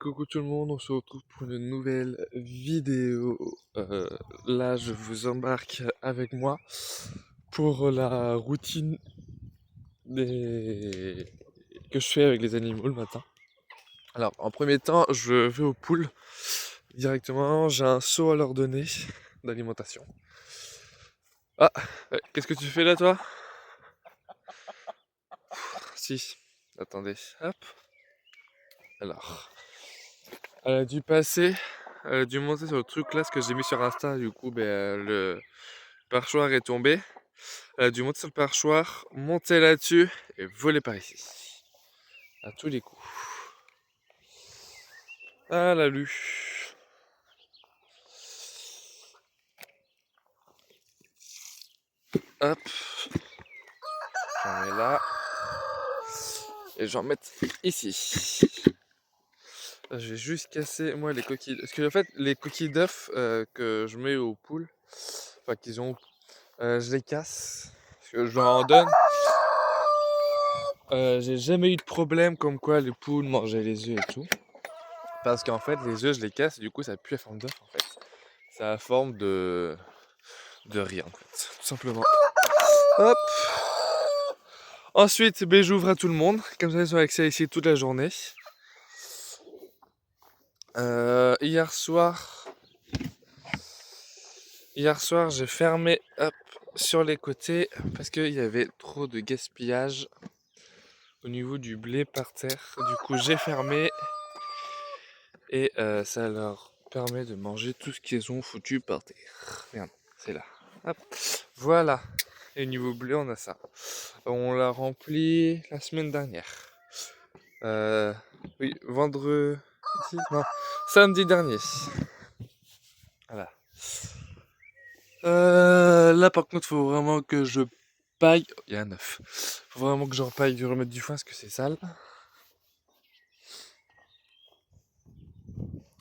Coucou tout le monde, on se retrouve pour une nouvelle vidéo. Là, je vous embarque avec moi pour la routine que je fais avec les animaux le matin. Alors, en premier temps, je vais aux poules directement. J'ai un seau à leur donner d'alimentation. Ah, qu'est-ce que tu fais là, toi? Si, attendez, hop. Alors, elle a dû passer, elle a dû monter sur le truc là, ce que j'ai mis sur Insta. Du coup, le perchoir est tombé. Elle a dû monter sur le perchoir, monter là-dessus et voler par ici. À tous les coups. Ah la lu. Hop. J'en mets là. Et j'en mets ici. Je vais juste casser moi les coquilles. Parce que en fait les coquilles d'œufs que je mets aux poules, enfin qu'ils ont, je les casse. Parce que je leur en donne. J'ai jamais eu de problème comme quoi les poules mangeaient les œufs et tout. Parce qu'en fait les œufs je les casse et du coup ça pue la forme d'œuf en fait. Ça a la forme de rien en fait, tout simplement. Hop. Ensuite, j'ouvre à tout le monde, comme ça ils ont accès ici toute la journée. Hier soir, j'ai fermé sur les côtés parce qu'il y avait trop de gaspillage au niveau du blé par terre. Du coup, j'ai fermé et ça leur permet de manger tout ce qu'ils ont foutu par terre. Merde, c'est là. Hop. Voilà. Et au niveau blé, on a ça. On l'a rempli la semaine dernière. Oui, vendredi, non, samedi dernier. Voilà. Là, par contre, faut vraiment que je paille. Oh, il y a un œuf. Faut vraiment que j'en paille du remettre du foin parce que c'est sale.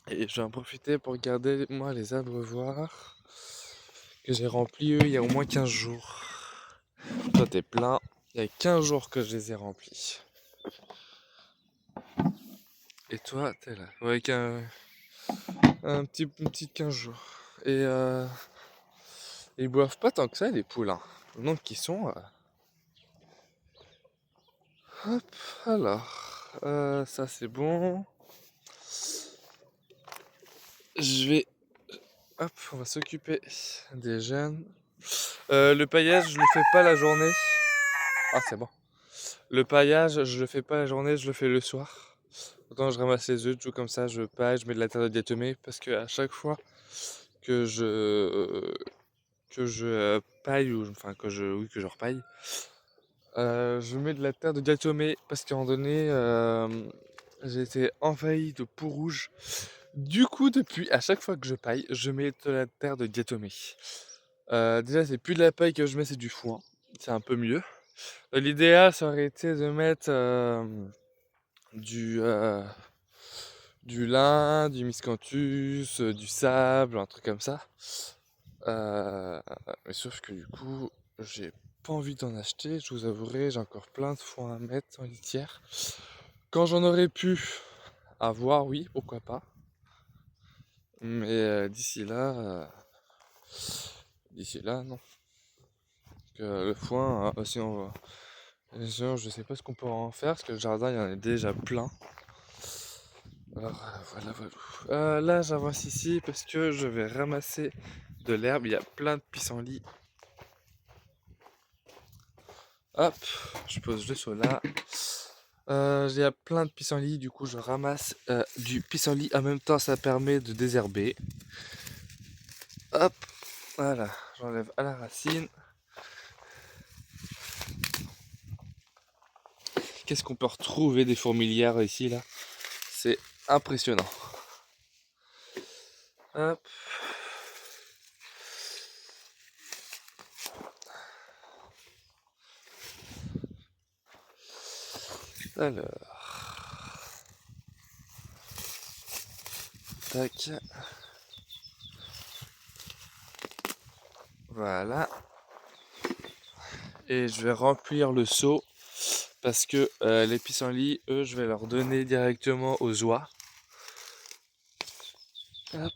Et je vais en profiter pour garder, moi, les abreuvoirs que j'ai remplis, eux, il y a au moins 15 jours. Toi, t'es plein. Il y a 15 jours que je les ai remplis. Et toi, t'es là. Ouais, un petit 15 jours. Et ils boivent pas tant que ça, les poules. Hein. Donc, ils sont. Hop, alors. Ça, c'est bon. Je vais. Hop, on va s'occuper des jeunes. Le paillage, je le fais pas la journée. Ah, c'est bon. Le paillage, je le fais pas la journée, je le fais le soir. Autant je ramasse les œufs, tout comme ça, je paille, je mets de la terre de diatomée. Parce que à chaque fois que je paille, ou enfin que je repaille, je mets de la terre de diatomée. Parce qu'à un moment donné, j'ai été envahi de peau rouge. Du coup, depuis, à chaque fois que je paille, je mets de la terre de diatomée. Déjà, c'est plus de la paille que je mets, c'est du foin. C'est un peu mieux. L'idéal, ça aurait été de mettre du, euh, du lin, du miscanthus, du sable, un truc comme ça. Mais sauf que du coup, j'ai pas envie d'en acheter. Je vous avouerai, j'ai encore plein de foin à mettre en litière. Quand j'en aurais pu avoir, oui, pourquoi pas. Mais d'ici là, non. Le foin, aussi, je sais pas ce qu'on pourra en faire parce que le jardin il y en a déjà plein. Alors voilà. Là j'avance ici parce que je vais ramasser de l'herbe. Il y a plein de pissenlits. Hop, je pose le seau là. Il y a plein de pissenlits, du coup je ramasse du pissenlit. En même temps ça permet de désherber. Hop, voilà, j'enlève à la racine. Qu'est-ce qu'on peut retrouver des fourmilières ici là? C'est impressionnant. Hop. Alors. Tac. Voilà. Et je vais remplir le seau parce que les pissenlits, eux, je vais leur donner directement aux oies. Hop.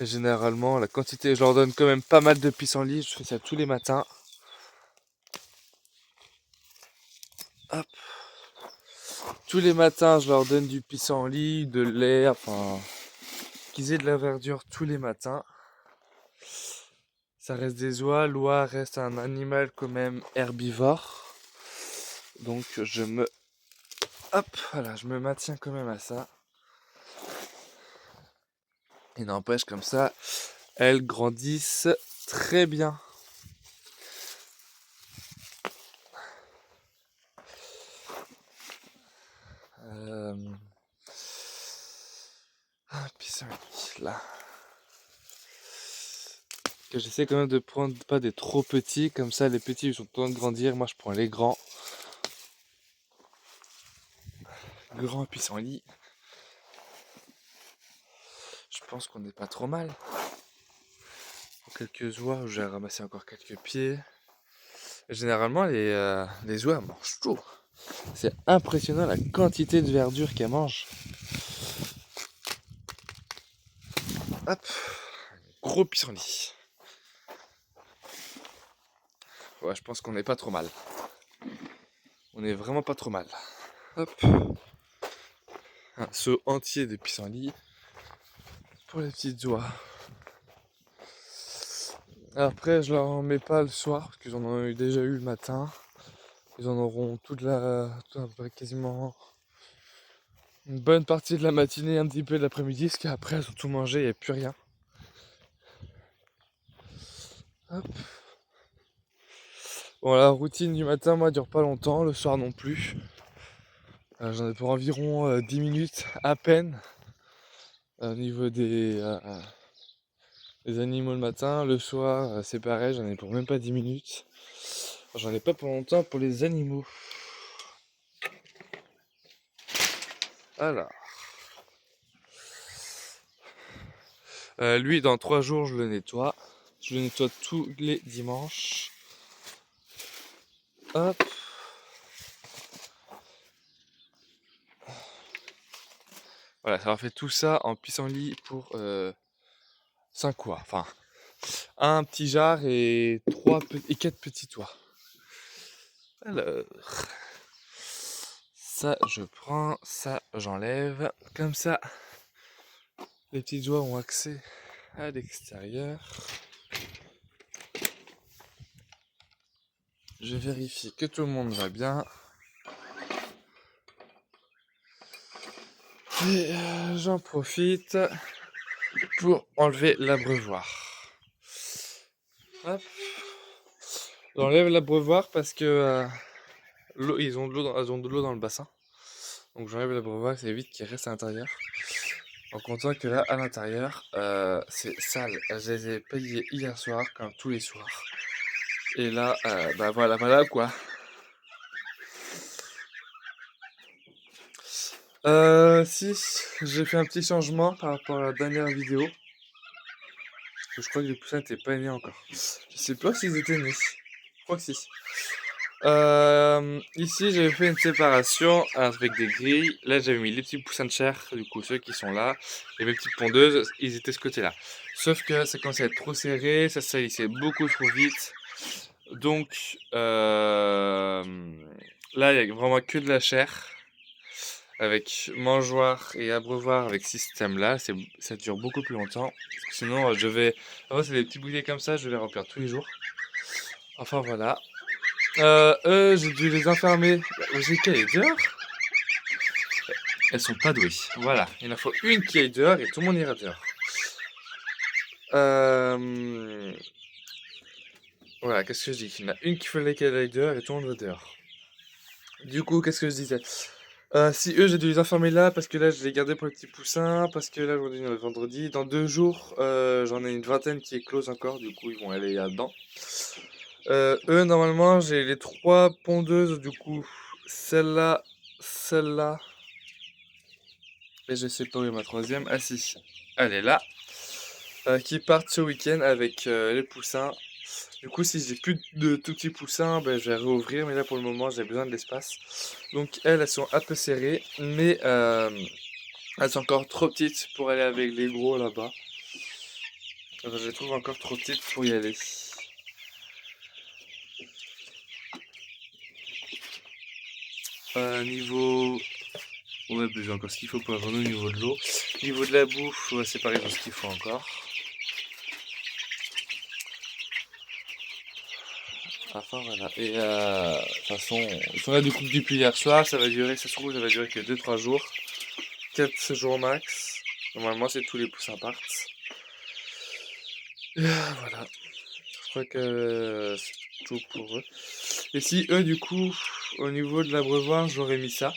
Et généralement, la quantité, je leur donne quand même pas mal de pissenlit. Je fais ça tous les matins. Hop. Tous les matins, je leur donne du pissenlit, de lait, enfin, qu'ils aient de la verdure tous les matins. Ça reste des oies. L'oie reste un animal quand même herbivore. Donc voilà, je me maintiens quand même à ça. Et n'empêche, comme ça, elles grandissent très bien. Un pissenlit, là. Que j'essaie quand même de prendre pas des trop petits, comme ça les petits ils sont temps de grandir, moi je prends les grands. Grand pissenlit. Je pense qu'on n'est pas trop mal. Pour quelques oies, j'ai ramassé encore quelques pieds. Généralement les oies mangent tout. C'est impressionnant la quantité de verdure qu'elles mangent. Hop, gros pissenlit. Ouais, je pense qu'on n'est pas trop mal. On est vraiment pas trop mal. Hop. Un seau entier de pissenlit pour les petites oies. Après, je leur en mets pas le soir parce qu'ils en ont déjà eu le matin. Ils en auront quasiment une bonne partie de la matinée, un petit peu de l'après-midi, parce qu'après elles ont tout mangé, il n'y a plus rien. Hop. Bon, la routine du matin, moi, dure pas longtemps, le soir non plus. J'en ai pour environ 10 minutes à peine au niveau des animaux le matin. Le soir, c'est pareil, j'en ai pour même pas 10 minutes. J'en ai pas pour longtemps pour les animaux. Alors. Lui, dans 3 jours, je le nettoie. Je le nettoie tous les dimanches. Hop. Voilà, ça leur fait tout ça en pissenlit pour 5 oies. Enfin, un petit jar et 4 petits toits. Alors, ça je prends, ça j'enlève. Comme ça, les petites oies ont accès à l'extérieur. Je vérifie que tout le monde va bien. Et j'en profite pour enlever l'abreuvoir. Hop. J'enlève l'abreuvoir parce que ils ont de l'eau dans le bassin. Donc j'enlève l'abreuvoir, ça évite qu'il reste à l'intérieur. En comptant que là, à l'intérieur, c'est sale. Je les ai payés hier soir, comme tous les soirs. Et là, bah voilà quoi. Si, j'ai fait un petit changement par rapport à la dernière vidéo. Parce que je crois que les poussins n'étaient pas nés encore. Je sais pas s'ils étaient nés. Je crois que si. Ici, j'avais fait une séparation avec des grilles. Là, j'avais mis les petits poussins de chair, du coup, ceux qui sont là. Et mes petites pondeuses, ils étaient de ce côté-là. Sauf que ça commençait à être trop serré, ça salissait beaucoup trop vite. Donc, là, il n'y a vraiment que de la chair. Avec mangeoire et abreuvoir avec ce système-là, ça dure beaucoup plus longtemps. Sinon, Après, c'est des petits bouteilles comme ça, je vais les remplir tous les jours. Enfin, voilà. Eux, j'ai dû les enfermer. J'ai qu'à aller dehors. Elles sont pas douées. Voilà, il en faut une qui aille dehors et tout le monde ira dehors. Voilà, qu'est-ce que je dis? Il y en a une qui fallait qu'elle aille dehors et tout le monde va dehors. Du coup, qu'est-ce que je disais? Si eux, j'ai dû les enfermer là parce que là, je les gardais pour les petits poussins. Parce que là, aujourd'hui, on est vendredi. Dans 2 jours, j'en ai une vingtaine qui est close encore. Du coup, ils vont aller là-dedans. Eux, normalement, j'ai les 3 pondeuses. Du coup, celle-là, celle-là. Et je sais pas où est ma troisième. Ah si, elle est là. Qui partent ce week-end avec les poussins. Du coup, si j'ai plus de tout petits poussins, ben, je vais réouvrir. Mais là, pour le moment, j'ai besoin de l'espace. Donc, elles sont un peu serrées. Mais Elles sont encore trop petites pour aller avec les gros là-bas. Enfin, je les trouve encore trop petites pour y aller. Niveau... Ouais, bah, j'ai encore ce qu'il faut pour avoir au niveau de l'eau. Niveau de la bouffe, ouais, c'est pareil, j'ai ce qu'il faut encore. Enfin voilà. Et de toute façon, ils sont là du coup depuis hier soir, ça va durer, ça se trouve, ça va durer que 2-3 jours. 4 jours max. Normalement, c'est tous les poussins partent. Et voilà. Je crois que c'est tout pour eux. Et si eux, du coup, au niveau de l'abreuvoir, j'aurais mis ça.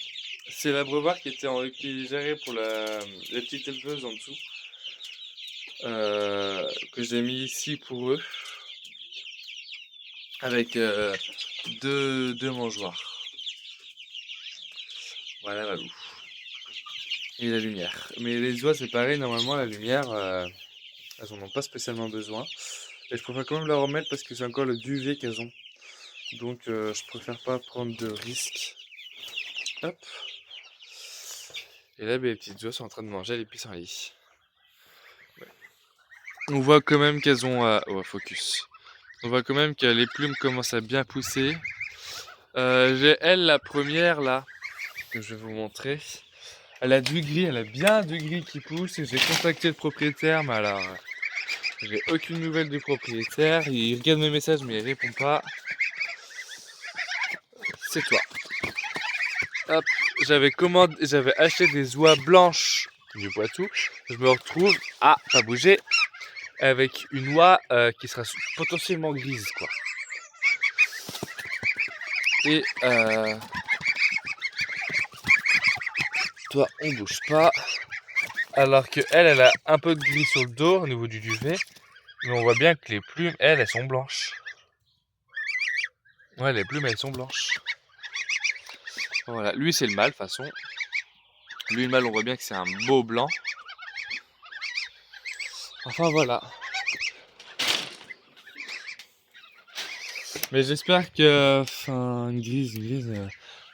C'est l'abreuvoir qui est géré pour la petite éleveuse en dessous. Que j'ai mis ici pour eux. Avec deux mangeoires. Voilà, Valou. Et la lumière. Mais les oies, c'est pareil, normalement, la lumière, elles en ont pas spécialement besoin. Et je préfère quand même leur remettre parce que c'est encore le duvet qu'elles ont. Donc, je préfère pas prendre de risques. Hop. Et là, les petites oies sont en train de manger les pissenlits. Ouais. On voit quand même qu'elles ont... oh, focus. On voit quand même que les plumes commencent à bien pousser. J'ai elle, la première, là, que je vais vous montrer. Elle a du gris, elle a bien du gris qui pousse. Et j'ai contacté le propriétaire, mais alors... j'ai aucune nouvelle du propriétaire. Il regarde mes messages, mais il répond pas. C'est toi. Hop, j'avais acheté des oies blanches du Poitou. Je me retrouve à pas bouger avec une oie qui sera potentiellement grise, quoi. Et toi, on bouge pas. Alors que elle a un peu de gris sur le dos au niveau du duvet, mais on voit bien que les plumes, elles sont blanches. Ouais, les plumes, elles sont blanches. Voilà, lui c'est le mâle de toute façon. Lui le mâle, on voit bien que c'est un beau blanc. Enfin voilà. Mais j'espère que, enfin, une grise.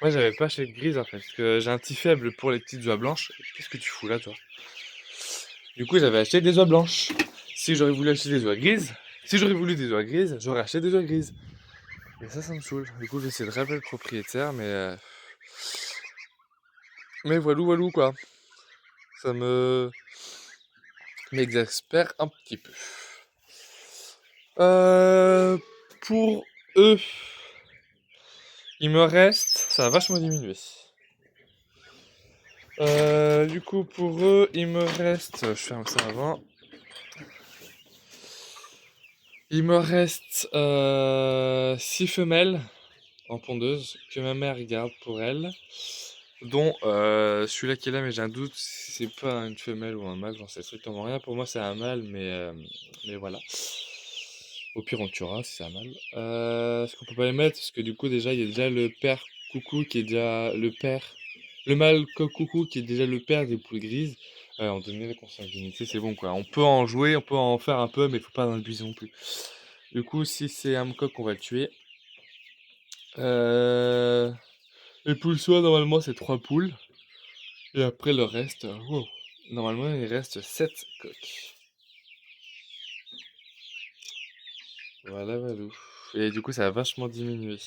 Moi, j'avais pas acheté de grise en fait, parce que j'ai un petit faible pour les petites oies blanches. Qu'est-ce que tu fous là, toi? Du coup, j'avais acheté des oies blanches. Si j'aurais voulu acheter des oies grises, si j'aurais voulu des oies grises, j'aurais acheté des oies grises. Et ça me saoule. Du coup, j'essaie de rappeler le propriétaire, mais voilou quoi. Ça m'exaspère un petit peu. Pour eux, il me reste, ça a vachement diminué. Du coup, pour eux, il me reste, je ferme ça avant. Il me reste 6 femelles en pondeuse que ma mère garde pour elle, dont celui-là qui est là, mais j'ai un doute si c'est pas une femelle ou un mâle, j'en sais strictement rien. Pour moi, c'est un mâle, mais voilà. Au pire, on le tuera si c'est un mâle. Est-ce qu'on peut pas les mettre? Parce que du coup, déjà, il y a déjà le père coucou qui est déjà le père. Le mâle coucou qui est déjà le père des poules grises. En donné la consanguinité, c'est bon quoi. On peut en jouer, on peut en faire un peu, mais faut pas dans le buisson non plus. Du coup, si c'est un coq, on va le tuer. Les poules soie, normalement, c'est 3 poules. Et après, le reste, wow. Normalement, il reste 7 coqs. Voilà, valou. Et du coup, ça a vachement diminué.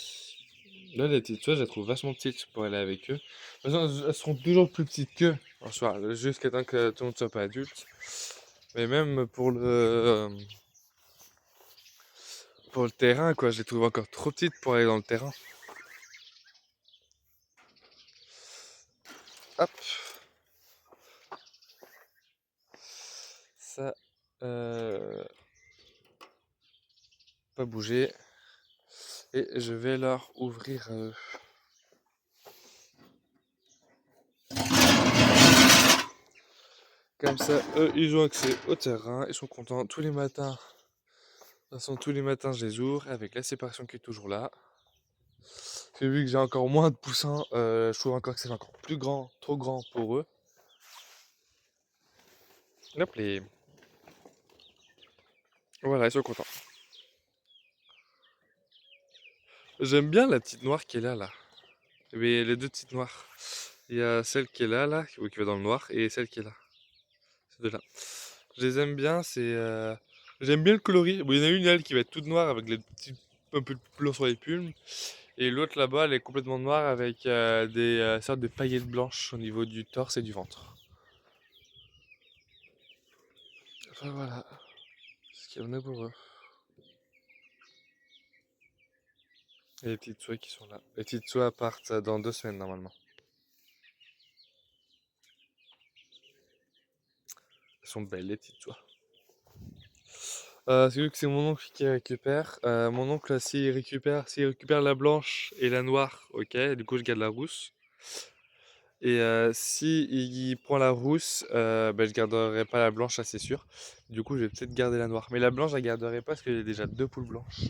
Là, les petites soies, je les trouve vachement petites pour aller avec eux. De toute façon, elles seront toujours plus petites qu'eux, en soi, jusqu'à temps que tout le monde soit pas adulte. Mais même pour le terrain, quoi, je les trouve encore trop petites pour aller dans le terrain. Hop. Ça, pas bouger. Et je vais leur ouvrir. Comme ça, eux, ils ont accès au terrain. Ils sont contents tous les matins. De toute façon, tous les matins, je les ouvre avec la séparation qui est toujours là. J'ai vu que j'ai encore moins de poussins. Je trouve encore que c'est encore plus grand, trop grand pour eux. Hop les. Voilà, ils sont contents. J'aime bien la petite noire qui est là. Mais les deux petites noires. Il y a celle qui est là, ou qui va dans le noir, et celle qui est là. Ces deux-là. Je les aime bien, j'aime bien le coloris. Bon, il y en a une, elle, qui va être toute noire avec les petits un peu de blanc sur les plumes. Et l'autre là-bas, elle est complètement noire avec des sortes de paillettes blanches au niveau du torse et du ventre. Enfin voilà, ce qu'il y en a pour eux. Et les petites soies qui sont là. Les petites soies partent dans 2 semaines normalement. Elles sont belles les petites soies. C'est vu que c'est mon oncle qui récupère. Mon oncle, s'il récupère la blanche et la noire, ok, du coup je garde la rousse. Et si il prend la rousse, bah, je garderai pas la blanche, ça c'est sûr. Du coup, je vais peut-être garder la noire. Mais la blanche, je la garderai pas parce qu'il y a déjà 2 poules blanches.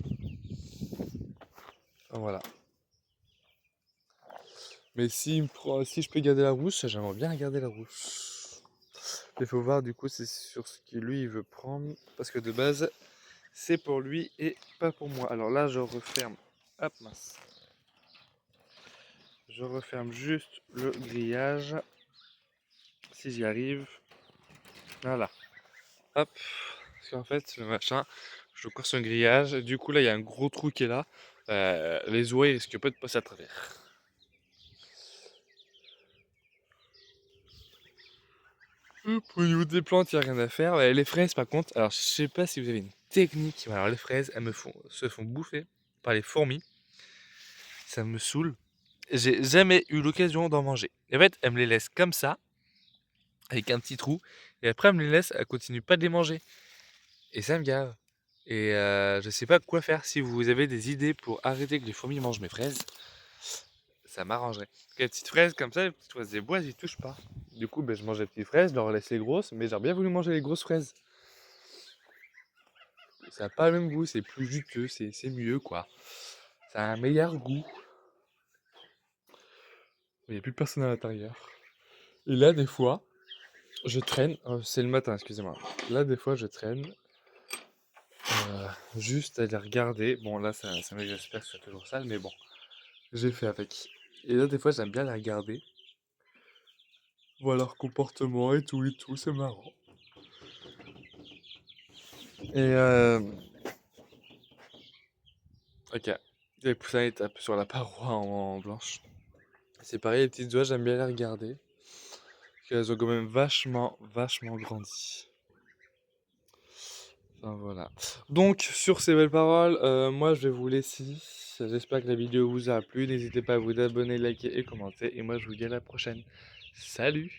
Enfin, voilà. Mais si je peux garder la rousse, j'aimerais bien garder la rousse. Il faut voir du coup c'est sur ce que lui il veut prendre. Parce que de base, c'est pour lui et pas pour moi. Alors là, je referme. Hop, mince. Je referme juste le grillage. Si j'y arrive. Voilà. Hop. Parce qu'en fait, le machin, je le cours sur un grillage. Du coup, là, il y a un gros trou qui est là. Les oies risquent pas de passer à travers. Hop, au niveau des plantes, il n'y a rien à faire. Les fraises, par contre, alors je sais pas si vous avez une technique. Alors, les fraises, se font bouffer par les fourmis. Ça me saoule. J'ai jamais eu l'occasion d'en manger. En fait, elles me les laissent comme ça, avec un petit trou. Et après, elles me les laissent, elles continuent pas de les manger. Et ça me gave. Et je sais pas quoi faire. Si vous avez des idées pour arrêter que les fourmis mangent mes fraises, ça m'arrangerait. Parce que les petites fraises comme ça, les petites fraises des bois, ils touchent pas. Du coup, ben, je mange les petites fraises, je leur laisse les grosses, mais j'aurais bien voulu manger les grosses fraises. Ça n'a pas le même goût, c'est plus juteux, c'est mieux quoi. Ça a un meilleur goût. Il n'y a plus personne à l'intérieur. Et là, des fois, je traîne. C'est le matin, excusez-moi. Là, des fois, je traîne. Juste à les regarder. Bon, là, ça m'exaspère que ce soit toujours sale, mais bon, j'ai fait avec. Et là, des fois, j'aime bien les regarder. Voir leur comportement et tout, c'est marrant. Et ok. Les poussins ils tapent sur la paroi en blanche. C'est pareil, les petites oies, j'aime bien les regarder. Parce qu'elles ont quand même vachement grandi. Enfin voilà. Donc, sur ces belles paroles, moi je vais vous laisser. J'espère que la vidéo vous a plu. N'hésitez pas à vous abonner, liker et commenter. Et moi je vous dis à la prochaine. Salut!